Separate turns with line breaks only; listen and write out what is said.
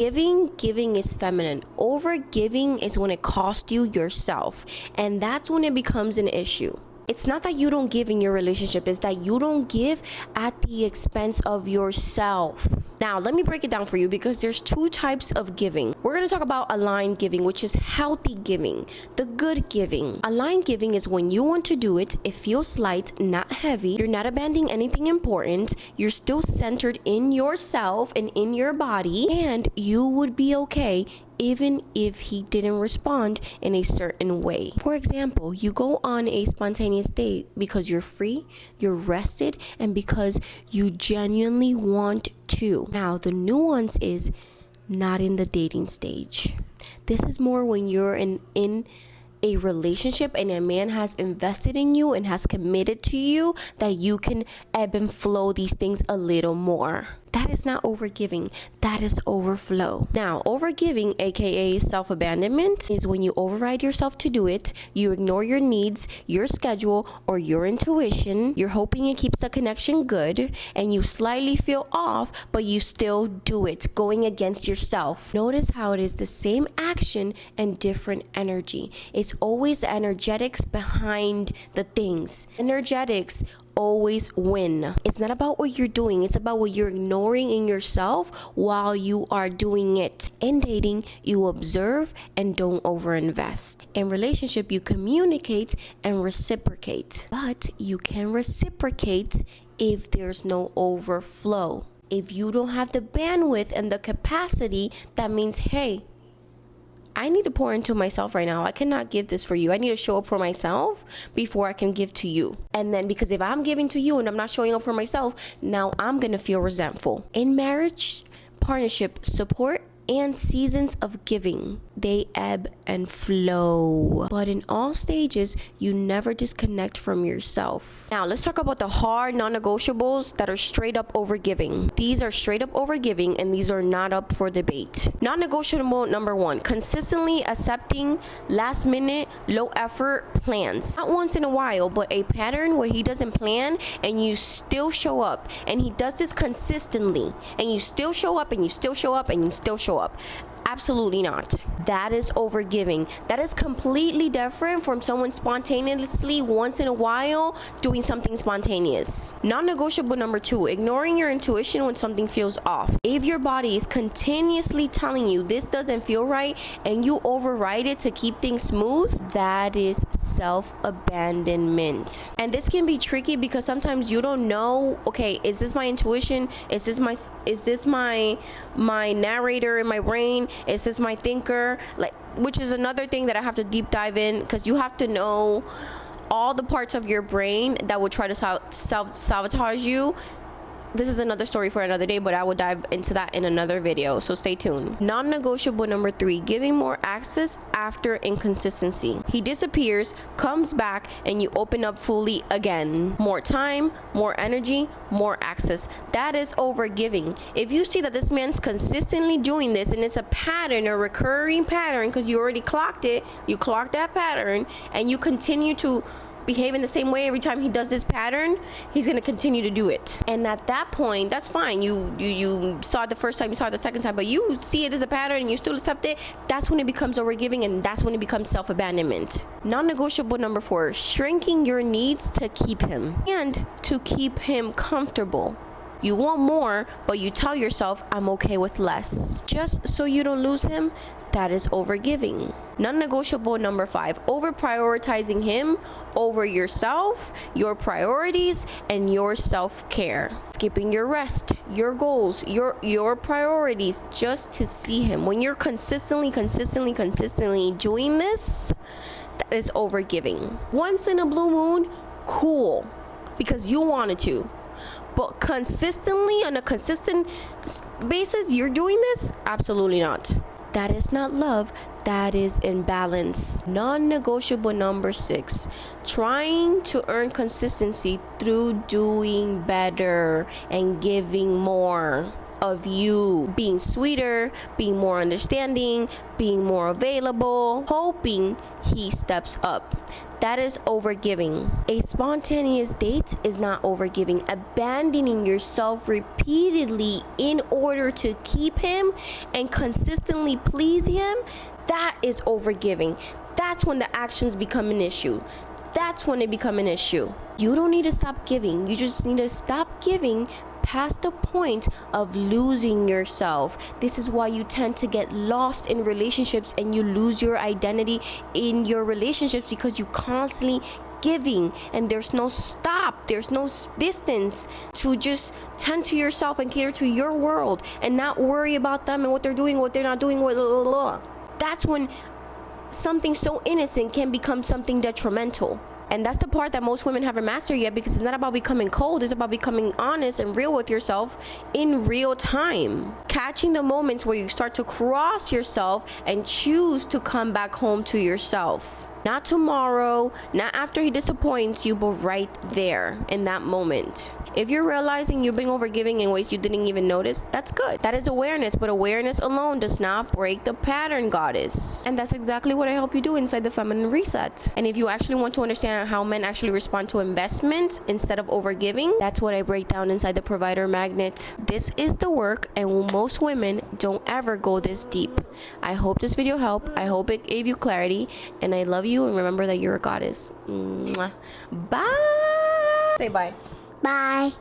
Giving is feminine. Over giving is when it costs you yourself, and that's when it becomes an issue. It's not that you don't give in your relationship, it's that you don't give at the expense of yourself. Now, let me break it down for you, because there's two types of giving. We're going to talk about aligned giving, which is healthy giving, the good giving. Aligned giving is when you want to do it, it feels light, not heavy. You're not abandoning anything important. You're still centered in yourself and in your body, and you would be okay even if he didn't respond in a certain way. For example, you go on a spontaneous date because you're free, you're rested, and because you genuinely want to. Now, the nuance is not in the dating stage. This is more when you're in a relationship and a man has invested in you and has committed to you, that you can ebb and flow these things a little more. That is not overgiving, that is overflow. Now, overgiving, aka self-abandonment, is when you override yourself to do it. You ignore your needs, your schedule, or your intuition. You're hoping it keeps the connection good, and you slightly feel off, but you still do it, going against yourself. Notice how it is the same action and different energy. It's always the energetics behind the things. Energetics always win. It's not about what you're doing, it's about what you're ignoring in yourself while you are doing it. In dating, you observe and don't overinvest. In relationship, you communicate and reciprocate. But you can reciprocate if there's no overflow. If you don't have the bandwidth and the capacity, that means, hey, I need to pour into myself right now. I cannot give this for you. I need to show up for myself before I can give to you. And then, because if I'm giving to you and I'm not showing up for myself, now I'm going to feel resentful. In marriage, partnership, support, and seasons of giving, they ebb and flow. But in all stages, you never disconnect from yourself. Now, let's talk about the hard non-negotiables that are straight up overgiving. These are straight up overgiving, and these are not up for debate. Non-negotiable number 1, consistently accepting last minute, low effort plans. Not once in a while, but a pattern where he doesn't plan and you still show up. And he does this consistently, and you still show up, and you still show up, and you still show up. Absolutely not. That is overgiving. That is completely different from someone spontaneously once in a while doing something spontaneous. Non-negotiable number 2, ignoring your intuition when something feels off. If your body is continuously telling you this doesn't feel right and you override it to keep things smooth, that is self-abandonment. And this can be tricky because sometimes you don't know, okay, is this my intuition? Is this my narrator in my brain? Is this my thinker? Like, which is another thing that I have to deep dive in, because you have to know all the parts of your brain that would try to sabotage you. This is another story for another day, but I will dive into that in another video, so stay tuned. Non-negotiable number 3, giving more access after inconsistency. He disappears, comes back, and you open up fully again. More time, more energy, more access. That is overgiving. If you see that this man's consistently doing this and it's a pattern, a recurring pattern, because you already clocked it, you clocked that pattern, and you continue to behave in the same way every time he does this pattern, he's going to continue to do it. And at that point, that's fine. You saw it the first time, you saw it the second time, but you see it as a pattern and you still accept it. That's when it becomes overgiving, and that's when it becomes self-abandonment. Non-negotiable number 4, shrinking your needs to keep him and to keep him comfortable. You want more, but you tell yourself, I'm okay with less, just so you don't lose him. That is overgiving. Non-negotiable number 5, over prioritizing him over yourself, your priorities, and your self-care. Skipping your rest, your goals, your priorities just to see him. When you're consistently doing this, that is overgiving. Once in a blue moon, cool, because you wanted to. But consistently, on a consistent basis, you're doing this? Absolutely not. That is not love, that is imbalance. Non-negotiable number 6, trying to earn consistency through doing better and giving more. of you being sweeter, being more understanding, being more available, hoping he steps up. That is overgiving. A spontaneous date is not overgiving. Abandoning yourself repeatedly in order to keep him and consistently please him, that is overgiving. That's when the actions become an issue. That's when it become an issue. You don't need to stop giving. You just need to stop giving past the point of losing yourself. This is why you tend to get lost in relationships and you lose your identity in your relationships, because you constantly giving and there's no stop, there's no distance to just tend to yourself and cater to your world and not worry about them and what they're doing, what they're not doing, blah, blah, blah. That's when something so innocent can become something detrimental. And that's the part that most women haven't mastered yet, because it's not about becoming cold, it's about becoming honest and real with yourself in real time. Catching the moments where you start to cross yourself and choose to come back home to yourself. Not tomorrow, not after he disappoints you, but right there in that moment. If you're realizing you've been overgiving in ways you didn't even notice, that's good. That is awareness, but awareness alone does not break the pattern, goddess. And that's exactly what I help you do inside the Feminine Reset. And if you actually want to understand how men actually respond to investment instead of overgiving, that's what I break down inside the Provider Magnet. This is the work, and most women don't ever go this deep. I hope this video helped. I hope it gave you clarity, and I love you, and remember that you're a goddess. Mwah. Bye. Say bye.
Bye.